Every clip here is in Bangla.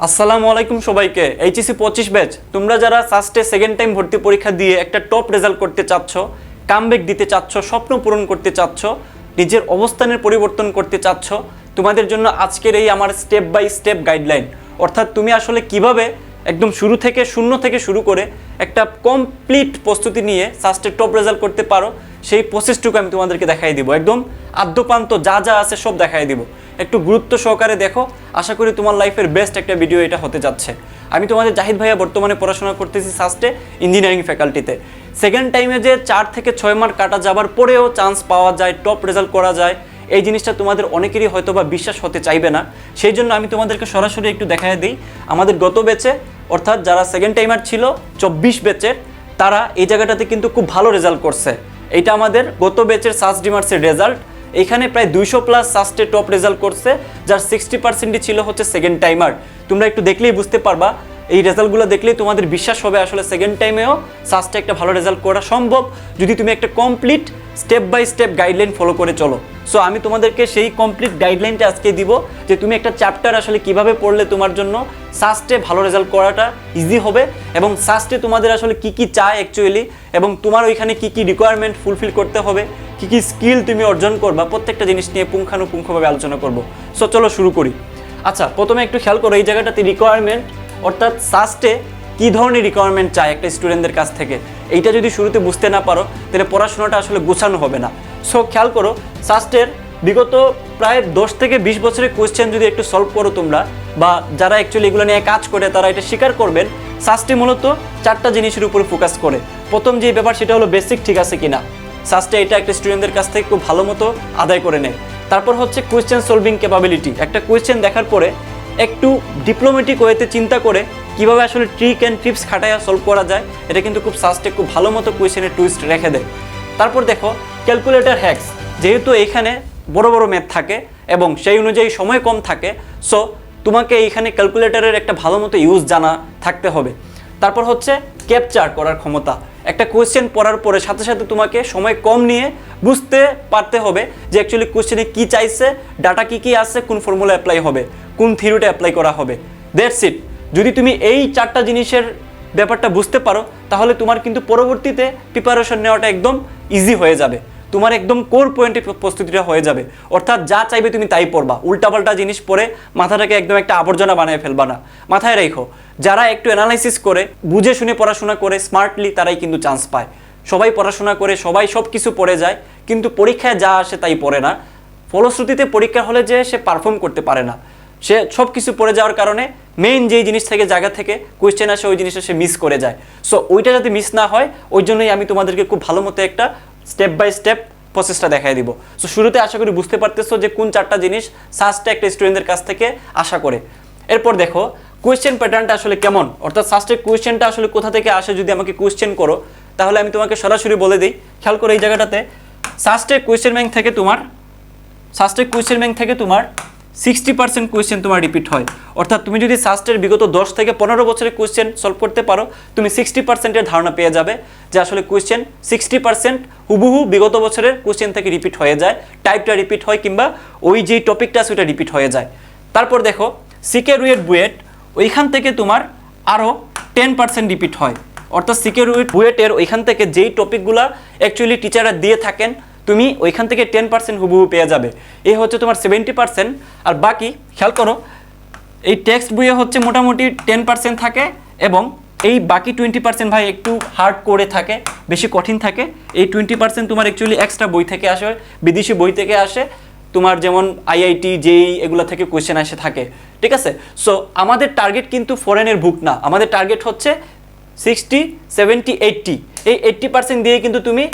আসসালামু আলাইকুম সবাইকে। এইচএসসি 25 ব্যাচ, তোমরা যারা সাস্টে সেকেন্ড টাইম ভর্তি পরীক্ষা দিয়ে একটা টপ রেজাল্ট করতে চাচ্ছ, কামব্যাক দিতে চাচ্ছ, স্বপ্ন পূরণ করতে চাচ্ছ, নিজের অবস্থানের পরিবর্তন করতে চাচ্ছ, তোমাদের জন্য আজকের এই আমার স্টেপ বাই স্টেপ গাইডলাইন। অর্থাৎ তুমি আসলে কিভাবে একদম শুরু থেকে শূন্য থেকে শুরু করে একটা কমপ্লিট প্রস্তুতি নিয়ে সাস্টের টপ রেজাল্ট করতে পারো, সেই প্রসেসটুকু আমি তোমাদেরকে দেখাই দিব। একদম আদ্যপান্ত যা যা আছে সব দেখাই দিব। একটু গুরুত্ব সহকারে দেখো, আশা করি তোমার লাইফের বেস্ট একটা ভিডিও এটা হতে যাচ্ছে। আমি তোমাদের জাহিদ ভাইয়া বর্তমানে পড়াশোনা করতেছি সাস্টে ইঞ্জিনিয়ারিং ফ্যাকাল্টিতে। সেকেন্ড টাইমে যে 4 থেকে 6 মার্ক কাটা যাবার পরেও চান্স পাওয়া যায়, টপ রেজাল্ট করা যায়, এই জিনিসটা তোমাদের অনেকেরই হয়তো বা বিশ্বাস হতে চাইবে না। সেই জন্য আমি তোমাদেরকে সরাসরি একটু দেখাই দিই। আমাদের গত ব্যাচে অর্থাৎ যারা সেকেন্ড টাইমার ছিল 24 ব্যাচের, তারা এই জায়গাটাতে কিন্তু খুব ভালো রেজাল্ট করছে। এইটা আমাদের গত ব্যাচের সাস্ট ডিমার্সের রেজাল্ট। এখানে প্রায় 200+ সাস্টে টপ রেজাল্ট করছে, যার 60%ই ছিল হচ্ছে সেকেন্ড টাইমার। তোমরা একটু দেখলেই বুঝতে পারবা, এই রেজাল্টগুলো দেখলেই তোমাদের বিশ্বাস হবে আসলে সেকেন্ড টাইমেও সাস্টে একটা ভালো রেজাল্ট করা সম্ভব, যদি তুমি একটা complete step by step guideline follow করে চলো। সো আমি তোমাদেরকে সেই কমপ্লিট গাইডলাইনটা আজকে দিব, যে তুমি একটা চ্যাপ্টার আসলে কিভাবে পড়লে তোমার জন্য সাস্টে ভালো রেজাল্ট করাটা ইজি হবে, এবং সাস্টে তোমাদের আসলে কি কি চায় অ্যাকচুয়ালি, এবং তোমার ওইখানে কি কি রিকোয়ারমেন্ট ফুলফিল করতে হবে, কি কি স্কিল তুমি অর্জন করবা, প্রত্যেকটা জিনিস নিয়ে পুঙ্খানুপুঙ্খভাবে আলোচনা করব। সো চলো শুরু করি। আচ্ছা, প্রথমে একটু খেয়াল করো এই জায়গাটাতে রিকোয়ারমেন্ট, অর্থাৎ সাস্টে কী ধরনের রিকোয়ারমেন্ট চায় একটা স্টুডেন্টদের কাছ থেকে। এইটা যদি শুরুতে বুঝতে না পারো তাহলে পড়াশোনাটা আসলে গোছানো হবে না। সো খেয়াল করো, সাস্টের বিগত প্রায় 10 থেকে 20 বছরের কোয়েশ্চেন যদি একটু সলভ করো তোমরা, বা যারা অ্যাকচুয়ালি এগুলো নিয়ে কাজ করে তারা এটা স্বীকার করবেন, সাস্টে মূলত 4টা জিনিসের উপরে ফোকাস করে। প্রথম যে ব্যাপার সেটা হলো বেসিক ঠিক আছে কিনা। সাস্টে এটা একটা স্টুডেন্টদের কাছ থেকে খুব ভালো মতো আদায় করে নেয়। তারপর হচ্ছে কোয়েশ্চেন সলভিং ক্যাপাবিলিটি। একটা কোয়েশ্চেন দেখার পরে একটু ডিপ্লোম্যাটিক ওয়েতে চিন্তা করে কীভাবে আসলে ট্রিক অ্যান্ড টিপস খাটাইয়া সলভ করা যায়, এটা কিন্তু খুব সাস্টে খুব ভালো মতো কোয়েশ্চেনের টুইস্ট রেখে দেয়। তারপর দেখো ক্যালকুলেটর হ্যাক্স। যেহেতু এখানে বড় বড় ম্যাথ থাকে এবং সেই অনুযায়ী সময় কম থাকে, সো তোমাকে এইখানে ক্যালকুলেটরের একটা ভালো মতো ইউজ জানা থাকতে হবে। তারপর হচ্ছে ক্যাপচার করার ক্ষমতা। একটা কোয়েশ্চেন পড়ার পরে সাথে সাথে তোমাকে সময় কম নিয়ে বুঝতে পারতে হবে যে অ্যাকচুয়ালি কোয়েশ্চেনে কী চাইছে, ডাটা কী কী আছে, কোন ফর্মুলা অ্যাপ্লাই হবে, কোন থিওরিটা অ্যাপ্লাই করা হবে। That's it. যদি তুমি এই 4টা জিনিসের ব্যাপারটা বুঝতে পারো, তাহলে তোমার কিন্তু পরবর্তীতে প্রিপারেশন নেওয়াটা একদম ইজি হয়ে যাবে। তোমার একদম কোর পয়েন্টে প্রস্তুতিটা হয়ে যাবে। অর্থাৎ যা চাইবে তুমি তাই পড়বা, উল্টাপাল্টা জিনিস পড়ে মাথাটাকে একদম একটা আবর্জনা বানিয়ে ফেলবা না। মাথায় রেখো, যারা একটু অ্যানালাইসিস করে বুঝে শুনে পড়াশোনা করে স্মার্টলি, তারাই কিন্তু চান্স পায়। সবাই পড়াশোনা করে, সবাই সব কিছু পড়ে যায়, কিন্তু পরীক্ষায় যা আসে তাই পড়ে না। ফলশ্রুতিতে পরীক্ষা হলে যে সে পারফর্ম করতে পারে না, সে সব কিছু পড়ে যাওয়ার কারণে মেইন যেই জিনিস থেকে জায়গা থেকে কোয়েশ্চেন আসে ওই জিনিসটা সে মিস করে যায়। সো ওইটা যাতে মিস না হয়, ওই জন্যই আমি তোমাদেরকে খুব ভালো মতো একটা স্টেপ বাই স্টেপ প্রসেসটা দেখাই দিব। সো শুরুতে আশা করি বুঝতে পারতেছো যে কোন 4টা জিনিস সাস্টে একটা স্টুডেন্টদের কাছ থেকে আশা করে। এরপর দেখো কোয়েশ্চেন প্যাটার্নটা আসলে কেমন, অর্থাৎ সাস্টের কোয়েশ্চেনটা আসলে কোথা থেকে আসে। যদি আমাকে কোয়েশ্চেন করো তাহলে আমি তোমাকে সরাসরি বলে দিই। খেয়াল করো এই জায়গাটাতে সাস্টের কোয়েশ্চেন ব্যাংক থেকে তোমার 60% কোয়েশ্চেন তোমার রিপিট হয়। অর্থাৎ তুমি যদি সাস্টের বিগত 10 থেকে 15 বছরের কোয়েশ্চেন সলভ করতে পারো, তুমি 60%-এর ধারণা পেয়ে যাবে যে আসলে কোয়েশ্চেন 60% হুবহু বিগত বছরের কোয়েশ্চেন থেকে রিপিট হয়ে যায়, টাইপটা রিপিট হয়, কিংবা ওই যেই টপিকটা আছে ওইটা রিপিট হয়ে যায়। তারপর দেখো সিকে রুয়েট বুয়েট, ওইখান থেকে তোমার আরও 10% রিপিট হয়। অর্থাৎ সিকে রুয়েট বুয়েটের ওইখান থেকে যেই টপিকগুলো অ্যাকচুয়ালি টিচাররা দিয়ে থাকেন, তুমি ওইখান থেকে 10% হুবহু পেয়ে যাবে। এই হচ্ছে তোমার 70%। আর বাকি খেয়াল করো, এই টেক্সট বইয়ে হচ্ছে মোটামুটি 10% থাকে, এবং এই বাকি 20% ভাই একটু হার্ড করে থাকে, বেশি কঠিন থাকে। এই 20% তোমার অ্যাকচুয়ালি এক্সট্রা বই থেকে আসে, বিদেশি বই থেকে আসে, তোমার যেমন আইআইটি জেই এগুলো থেকে কোয়েশ্চেন আসে থাকে। ঠিক আছে? সো আমাদের টার্গেট কিন্তু ফরেনের বুক না, আমাদের টার্গেট হচ্ছে 60, 70, 80। এই 80% দিয়ে কিন্তু তুমি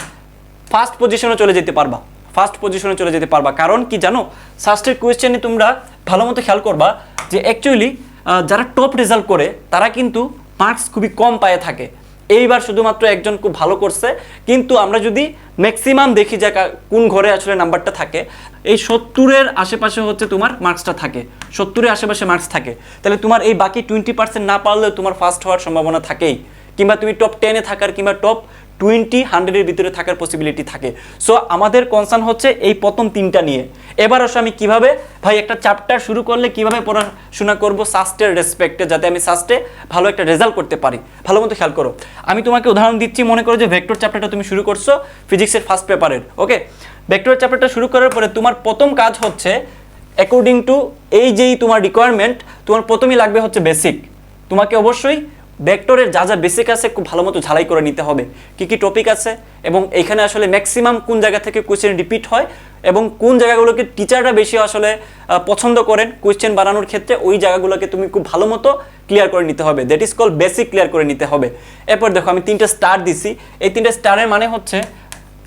ফার্স্ট পজিশনে চলে যেতে পারবা। কারণ কি জানো, সাস্টের কোয়েশ্চেনে তোমরা ভালো মতো খেয়াল করবা যে অ্যাকচুয়ালি যারা টপ রেজাল্ট করে তারা কিন্তু মার্কস খুবই কম পায়ে থাকে। এইবার শুধুমাত্র একজন খুব ভালো করছে, কিন্তু আমরা যদি ম্যাক্সিমাম দেখি যে কোন ঘরে আসলে নাম্বারটা থাকে, এই 70-এর আশেপাশে হচ্ছে তোমার মার্কসটা থাকে, 70-এর আশেপাশে মার্কস থাকে। তাহলে তোমার এই বাকি 20% না পারলেও তোমার ফার্স্ট হওয়ার সম্ভাবনা থাকেই, কিংবা তুমি টপ 10-এ থাকার কিংবা টপ 20-100 এর ভিতরে থাকার পসিবিলিটি থাকে। সো আমাদের কনসার্ন হচ্ছে এই প্রথম 3টা নিয়ে। এবার আসলে আমি কিভাবে ভাই একটা চ্যাপ্টার শুরু করলে কিভাবে পড়াশোনা করব সাস্টের রেসপেক্টে, যাতে আমি সাস্টে ভালো একটা রেজাল্ট করতে পারি। ভালো মতো খেয়াল করো, আমি তোমাকে উদাহরণ দিচ্ছি। মনে করো যে ভেক্টর চ্যাপ্টারটা তুমি শুরু করছো ফিজিক্সের ফার্স্ট পেপারের, ওকে। ভেক্টর চ্যাপ্টারটা শুরু করার পরে তোমার প্রথম কাজ হচ্ছে অ্যাকর্ডিং টু এই যেই তোমার রিকোয়ারমেন্ট, তোমার প্রথমেই লাগবে হচ্ছে বেসিক। তোমাকে অবশ্যই ভেক্টরের যা যা বেসিক আছে খুব ভালো মতো ঝালাই করে নিতে হবে, কি কি টপিক আছে এবং এখানে আসলে ম্যাক্সিমাম কোন জায়গা থেকে কোয়েশ্চেন রিপিট হয় এবং কোন জায়গাগুলোকে টিচাররা বেশি আসলে পছন্দ করেন কোয়েশ্চেন বানানোর ক্ষেত্রে, ওই জায়গাগুলোকে তুমি খুব ভালো মতো ক্লিয়ার করে নিতে হবে। That is call basic clear করে নিতে হবে। এরপর দেখো আমি 3টা স্টার দিছি, এই 3টা স্টারের মানে হচ্ছে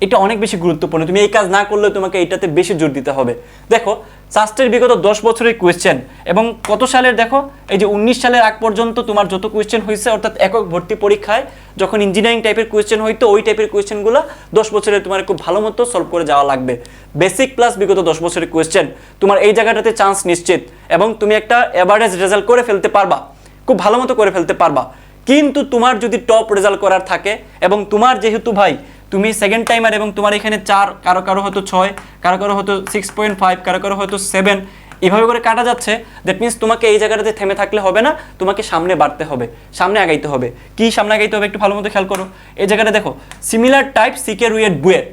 এটা অনেক বেশি গুরুত্বপূর্ণ। তুমি এই কাজ না করলে তোমাকে এটাতে বেশি জোর দিতে হবে। দেখো সাস্টের বিগত 10 বছরের কোয়েশ্চেন এবং কত সালের, দেখো এই যে 19 সালের আগ পর্যন্ত তোমার যত কোয়েশ্চেন হয়েছে, অর্থাৎ একক ভর্তি পরীক্ষায় যখন ইঞ্জিনিয়ারিং টাইপের কোয়েশ্চেন হইতো ওই টাইপের কোয়েশ্চেনগুলো 10 বছরে তোমার খুব ভালো মতো সলভ করে যাওয়া লাগবে। বেসিক প্লাস বিগত 10 বছরের কোয়েশ্চেন, তোমার এই জায়গাটাতে চান্স নিশ্চিত এবং তুমি একটা এভারেজ রেজাল্ট করে ফেলতে পারবা, খুব ভালো মতো করে ফেলতে পারবা। কিন্তু তোমার যদি টপ রেজাল্ট করার থাকে এবং তোমার যেহেতু ভাই তুমি সেকেন্ড টাইমার এবং তোমার এখানে 4, কারো কারো হয়তো 6, কারো কারো হয়তো 6.5, কারো কারো হয়তো 7, এভাবে করে কাটা যাচ্ছে। দ্যাট মিনস তোমাকে এই জায়গাটাতে থেমে থাকলে হবে না, তোমাকে সামনে বাড়তে হবে, সামনে আগাইতে হবে। কি সামনে আগাইতে হবে একটু ভালো মতো খেয়াল করো। এই জায়গাটা দেখো সিমিলার টাইপ সিকে রুয়েট বুয়েট,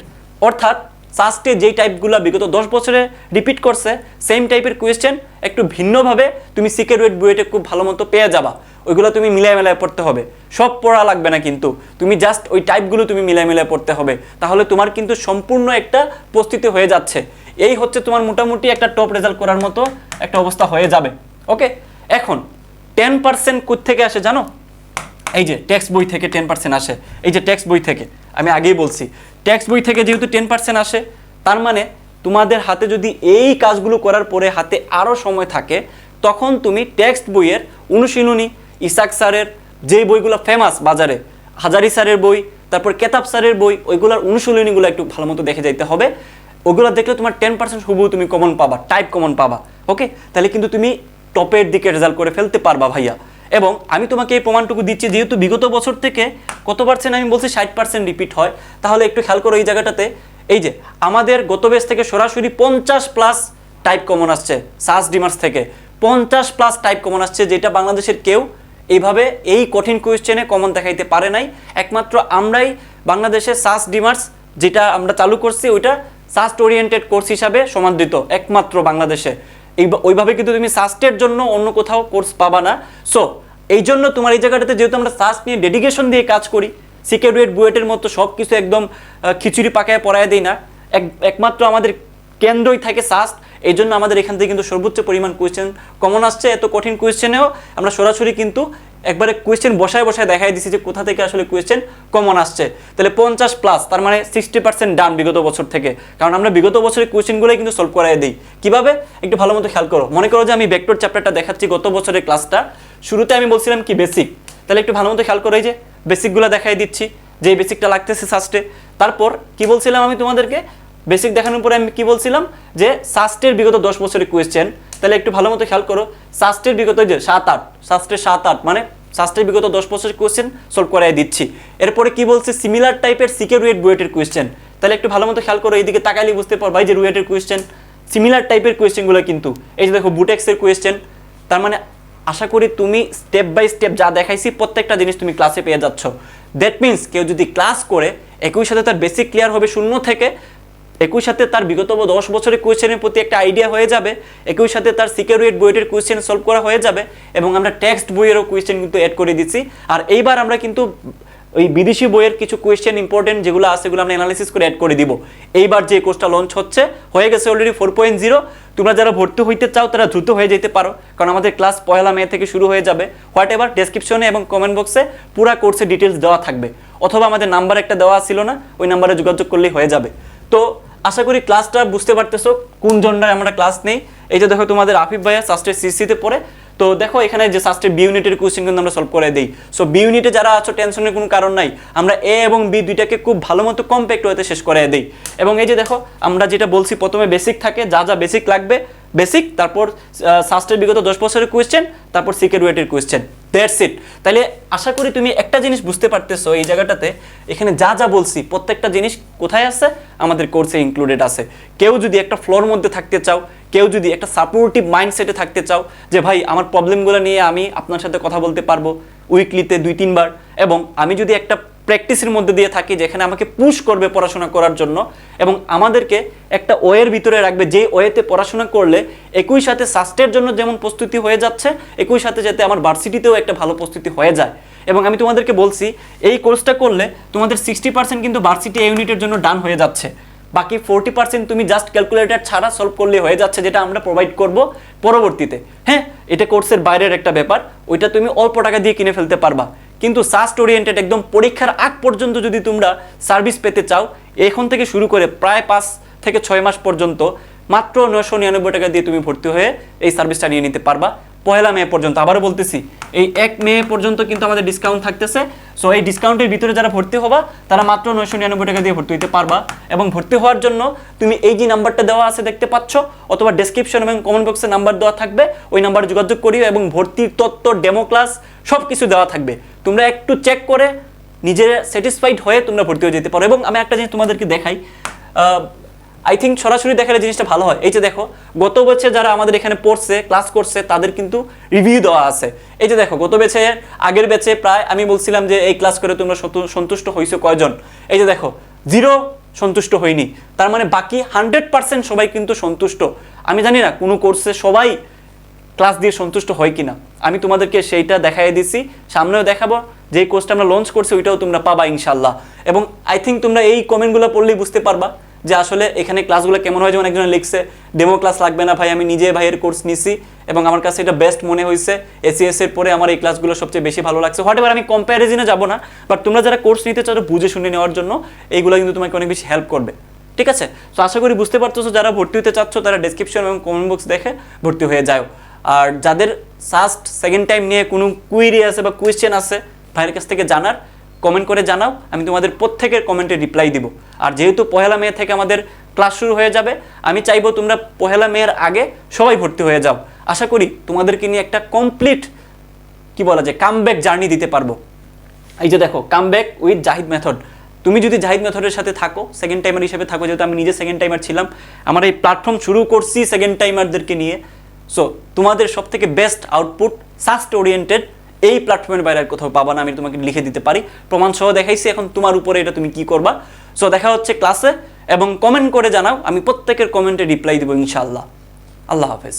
অর্থাৎ সাস্টে যেই টাইপগুলো বিগত 10 বছরে রিপিট করছে সেম টাইপের কোয়েশ্চেন একটু ভিন্নভাবে তুমি সিকে রুয়েট বুয়েটে খুব ভালো মতো পেয়ে যাবা। ওইগুলো তুমি মিলাই মিলাই পড়তে হবে, সব পড়া লাগবে না কিন্তু, তুমি জাস্ট ওই টাইপগুলো তুমি মিলাই মিলাই পড়তে হবে, তাহলে তোমার কিন্তু সম্পূর্ণ একটা প্রস্তুতি হয়ে যাচ্ছে। এই হচ্ছে তোমার মোটামুটি একটা টপ রেজাল্ট করার মতো একটা অবস্থা হয়ে যাবে, ওকে। এখন 10% কোত্থেকে আসে জানো? এই যে টেক্সট বই থেকে 10% আসে। এই যে টেক্সট বই থেকে, আমি আগেই বলছি টেক্সট বই থেকে যেহেতু 10% আসে, তার মানে তোমাদের হাতে যদি এই কাজগুলো করার পরে হাতে আরও সময় থাকে, তখন তুমি টেক্সট বইয়ের অনুশীলনী, ইসাক স্যারের যেই বইগুলো ফেমাস বাজারে, হাজারি স্যারের বই, তারপর কেতাব স্যারের বই, ওইগুলোর অনুশীলনীগুলো একটু ভালো মতো দেখে যাইতে হবে। ওগুলো দেখলে তোমার 10% হুবহু তুমি কমন পাবা, টাইপ কমন পাবা, ওকে। তাহলে কিন্তু তুমি টপের দিকে রেজাল্ট করে ফেলতে পারবা ভাইয়া। এবং আমি তোমাকে এই প্রমাণটুকু দিচ্ছি, যেহেতু বিগত বছর থেকে কত পার্সেন্ট আমি বলছি 60% রিপিট হয়, তাহলে একটু খেয়াল করো এই জায়গাটাতে। এই যে আমাদের গত বেস থেকে সরাসরি 50+ টাইপ কমন আসছে, সাস ডিমার্স থেকে 50+ টাইপ কমন আসছে, যেটা বাংলাদেশের কেউ এইভাবে এই কঠিন কোয়েশ্চেনে কমন দেখাইতে পারে নাই। একমাত্র আমরাই বাংলাদেশে সাস ডিমার্স যেটা আমরা চালু করছি, ওইটা সাস্ট ওরিয়েন্টেড কোর্স হিসাবে সমাদৃত একমাত্র বাংলাদেশে। ওইভাবে কিন্তু তুমি সাস্টের জন্য অন্য কোথাও কোর্স পাবা না। সো এই জন্য তোমার এই জায়গাটাতে যেহেতু আমরা সাস্ট নিয়ে ডেডিকেশন দিয়ে কাজ করি, সিকে রুয়েট বুয়েটের মতো সব কিছু একদম খিচুড়ি পাকায় পড়ায় দিই না, একমাত্র আমাদের কেন্দ্রই থাকে সাস্ট। এই জন্য আমাদের এখান থেকে কিন্তু সর্বোচ্চ পরিমাণ কোয়েশ্চেন কমন আসছে। এত কঠিন কোয়েশ্চেনেও আমরা সরাসরি কিন্তু একবারে কোয়েশ্চেন বসায় বসায় দেখাই দিছি যে কোথা থেকে আসলে কোয়েশ্চেন কমন আসছে। তাহলে 50+, তার মানে 60% ডান বিগত বছর থেকে, কারণ আমরা বিগত বছরের কোয়েশ্চেনগুলোই কিন্তু সলভ করাই দিই। কিভাবে একটু ভালো মতো খেয়াল করো। মনে করো যে আমি ভেক্টর চ্যাপ্টারটা দেখাচ্ছি গত বছরের ক্লাসটা, শুরুতে আমি বলছিলাম কি বেসিক, তাহলে একটু ভালো মতো খেয়াল করো, এই যে বেসিকগুলো দেখাই দিচ্ছি, যে বেসিকটা লাগতেছে সাস্টে। তারপর কি বলছিলাম আমি তোমাদেরকে, বেসিক দেখানোর পরে আমি কি বলছিলাম যে সাস্টের বিগত 10 বছরের কোয়েশ্চেন, তাহলে একটু ভালো মতো খেয়াল করো। সাস্টের বিগত যে 7-8, সাস্টের 7-8 মানে সাস্টের বিগত 10 বছরের কোয়েশ্চেন সলভ করাই দিচ্ছি। এরপরে কি বলছে, সিমিলার টাইপের সিকে রুয়েট বুয়েটের কোয়েশ্চেন, তাহলে একটু ভালো মতো খেয়াল করো, এইদিকে তাকাইলে বুঝতে পারবা যে রুয়েটের কোয়েশ্চেন, সিমিলার টাইপের কোয়েশ্চেনগুলো কিন্তু এই যে দেখো বুটেক্সের কোয়েশ্চেন। তার মানে আশা করি তুমি স্টেপ বাই স্টেপ যা দেখাইছি প্রত্যেকটা জিনিস তুমি ক্লাসে পেয়ে যাচ্ছ। দ্যাট মিনস কেউ যদি ক্লাস করে একই সাথে তার বেসিক ক্লিয়ার হবে শূন্য থেকে, একই সাথে তার বিগত 10 বছরের কোয়েশ্চেনের প্রতি একটা আইডিয়া হয়ে যাবে, একই সাথে তার সিকে রুয়েট বইয়ের কোয়েশ্চেন সলভ করা হয়ে যাবে, এবং আমরা টেক্সট বইয়েরও কোয়েশ্চেন কিন্তু অ্যাড করে দিচ্ছি। আর এইবার আমরা কিন্তু ওই বিদেশি বইয়ের কিছু কোয়েশ্চেন ইম্পর্টেন্ট যেগুলো আছে সেগুলো আমরা অ্যানালাইসিস করে অ্যাড করে দিব। এইবার যে কোর্সটা লঞ্চ হচ্ছে, হয়ে গেছে অলরেডি 4.0। তোমরা যারা ভর্তি হইতে চাও তারা দ্রুত হয়ে যেতে পারো, কারণ আমাদের ক্লাস 1 মে থেকে শুরু হয়ে যাবে। হোয়াট এভার ডেসক্রিপশনে এবং কমেন্ট বক্সে পুরো কোর্সের ডিটেলস দেওয়া থাকবে, অথবা আমাদের নাম্বার একটা দেওয়া ছিল না, ওই নাম্বারে যোগাযোগ করলেই হয়ে যাবে। তো আশা করি ক্লাসটা বুঝতে পারতেছো কোন জন্যই আমরা ক্লাস নেই। এই যে দেখো তোমাদের আফিফ ভাইয়া সাস্টের সিসিতে পড়ে, তো দেখো এখানে যে সাস্টের বি ইউনিটের কোয়েশ্চেন কিন্তু আমরা সলভ করে দিই। সো বি ইউনিটে যারা আছো টেনশনের কোনো কারণ নাই, আমরা এ এবং বি দুইটাকে খুব ভালো মতো কম্প্যাক্ট ওয়েতে শেষ করে দিই। এবং এই যে দেখো আমরা যেটা বলছি প্রথমে বেসিক থাকে, যা যা বেসিক লাগবে বেসিক, তারপর সাস্টের বিগত 10 বছরের কোয়েশ্চেন, তারপর সিকে রুয়েটের কোয়েশ্চেন। That's it. তাহলে আশা করি তুমি একটা জিনিস বুঝতে পারতেছো এই জায়গাটাতে, এখানে যা যা বলছি প্রত্যেকটা জিনিস কোথায় আছে, আমাদের কোর্সে ইনক্লুডেড আছে। কেউ যদি একটা ফ্লোর মধ্যে থাকতে চাও, কেউ যদি একটা সাপোর্টিভ মাইন্ডসেটে থাকতে চাও যে ভাই আমার প্রবলেমগুলো নিয়ে আমি আপনার সাথে কথা বলতে পারবো উইকলিতে 2-3 বার, এবং আমি যদি একটা প্র্যাকটিসের মধ্যে দিয়ে থাকি যেখানে আমাকে পুশ করবে পড়াশোনা করার জন্য, এবং আমাদেরকে একটা ওয়ের ভিতরে রাখবে যে ওয়েতে পড়াশোনা করলে একই সাথে সাস্টের জন্য যেমন প্রস্তুতি হয়ে যাচ্ছে, একই সাথে যাতে আমার ভার্সিটিতেও একটা ভালো প্রস্তুতি হয়ে যায়। এবং আমি তোমাদেরকে বলছি এই কোর্সটা করলে তোমাদের 60% কিন্তু ভার্সিটি ইউনিটের জন্য ডান হয়ে যাচ্ছে, বাকি 40% তুমি জাস্ট ক্যালকুলেটর ছাড়া সলভ করলে হয়ে যাচ্ছে, যেটা আমরা প্রোভাইড করব পরবর্তীতে। হ্যাঁ, এটা কোর্সের বাইরের একটা ব্যাপার, ওইটা তুমি অল্প টাকা দিয়ে কিনে ফেলতে পারবা। কিন্তু সাস্ট ওরিয়েন্টেড একদম পরীক্ষার আগ পর্যন্ত যদি তোমরা সার্ভিস পেতে চাও, এখন থেকে শুরু করে প্রায় 5 থেকে 6 মাস পর্যন্ত মাত্র 999 টাকা দিয়ে তুমি ভর্তি হয়ে এই সার্ভিসটা নিয়ে নিতে পারবা 1 মে পর্যন্ত। আবারও বলতেছি, এই 1 মে পর্যন্ত কিন্তু আমাদের ডিসকাউন্ট থাকতেছে। সো এই ডিসকাউন্টের ভিতরে যারা ভর্তি হবা তারা মাত্র 999 টাকা দিয়ে ভর্তি হতে পারবা। এবং ভর্তি হওয়ার জন্য তুমি এই যে নাম্বারটা দেওয়া আছে দেখতে পাচ্ছ, অথবা ডেসক্রিপশন এবং কমেন্ট বক্সে নাম্বার দেওয়া থাকবে, ওই নাম্বারে যোগাযোগ করিও, এবং ভর্তির তথ্য, ডেমো ক্লাস সব কিছু দেওয়া থাকবে। তোমরা একটু চেক করে নিজের স্যাটিসফাইড হয়ে তোমরা ভর্তি হয়ে যেতে পারো। এবং আমি একটা জিনিস তোমাদেরকে দেখাই, আই থিঙ্ক সরাসরি দেখালে জিনিসটা ভালো হয়। এই যে দেখো, গত বছর যারা আমাদের এখানে পড়ছে, ক্লাস করছে, তাদের কিন্তু রিভিউ দেওয়া আছে। এই যে দেখো, গত ব্যাচের আগের ব্যাচে প্রায় আমি বলছিলাম যে এই ক্লাস করে তোমরা সন্তুষ্ট হয়েছো কয়জন, এই যে দেখো 0 সন্তুষ্ট হয়নি। তার মানে বাকি 100% সবাই কিন্তু সন্তুষ্ট। আমি জানি না কোনো কোর্সে সবাই ক্লাস দিয়ে সন্তুষ্ট হয় কিনা, আমি তোমাদেরকে সেইটা দেখাই দিছি, সামনেও দেখাবো। যে কোর্সটা আমরা লঞ্চ করছি ওইটাও তোমরা পাবা ইনশাল্লাহ। এবং আই থিঙ্ক তোমরা এই কমেন্টগুলো পড়লেই বুঝতে পারবা যে আসলে এখানে ক্লাসগুলো কেমন হয়। যেমন একজন লিখছে ডেমো ক্লাস লাগবে না ভাই, আমি নিজে ভাইয়ের কোর্স নিছি এবং আমার কাছে এটা বেস্ট মনে হয়েছে, এসিএস এর পরে আমার এই ক্লাসগুলো সবচেয়ে বেশি ভালো লাগছে। হোয়াট এভার, আমি কম্প্যারিজনে যাবো না, বাট তোমরা যারা কোর্স নিতে চাও বুঝে শুনে নেওয়ার জন্য এইগুলো কিন্তু তোমাকে অনেক বেশি হেল্প করবে। ঠিক আছে, তো আশা করি বুঝতে পারতেছো। যারা ভর্তি হতে চাচ্ছ তারা ডেসক্রিপশন এবং কমেন্ট বক্স দেখে ভর্তি হয়ে যাও। আর যাদের ফার্স্ট সেকেন্ড টাইম নিয়ে কোনো কুইরি আছে বা কোয়েশ্চেন আছে ভাইয়ের কাছ থেকে জানার, কমেন্ট করে জানাও, আমি তোমাদের প্রত্যেকের কমেন্টে রিপ্লাই দিব। আর যেহেতু 1 মে থেকে আমাদের ক্লাস শুরু হয়ে যাবে, আমি চাইবো তোমরা 1 মের আগে সবাই ভর্তি হয়ে যাও। আশা করি তোমাদেরকে নিয়ে একটা কমপ্লিট কি বলা যায় কামব্যাক জার্নি দিতে পারবো। এই যে দেখো, কামব্যাক উইথ জাহিদ মেথড। তুমি যদি জাহিদ মেথডের সাথে থাকো, সেকেন্ড টাইমার হিসেবে থাকো, যেহেতু আমি নিজে সেকেন্ড টাইমার ছিলাম, আমার এই প্ল্যাটফর্ম শুরু করছি সেকেন্ড টাইমারদেরকে নিয়ে। সো তোমাদের সব থেকে বেস্ট আউটপুট সাস্ট ওরিয়েন্টেড এই প্ল্যাটফর্মের বাইরে আর কোথাও পাবা না, আমি তোমাকে লিখে দিতে পারি, প্রমাণ সহ দেখাইছি। এখন তোমার উপরে এটা তুমি কি করবা। সো দেখা হচ্ছে ক্লাসে, এবং কমেন্ট করে জানাও, আমি প্রত্যেকের কমেন্টে রিপ্লাই দেবো ইনশাআল্লাহ। আল্লাহ হাফেজ।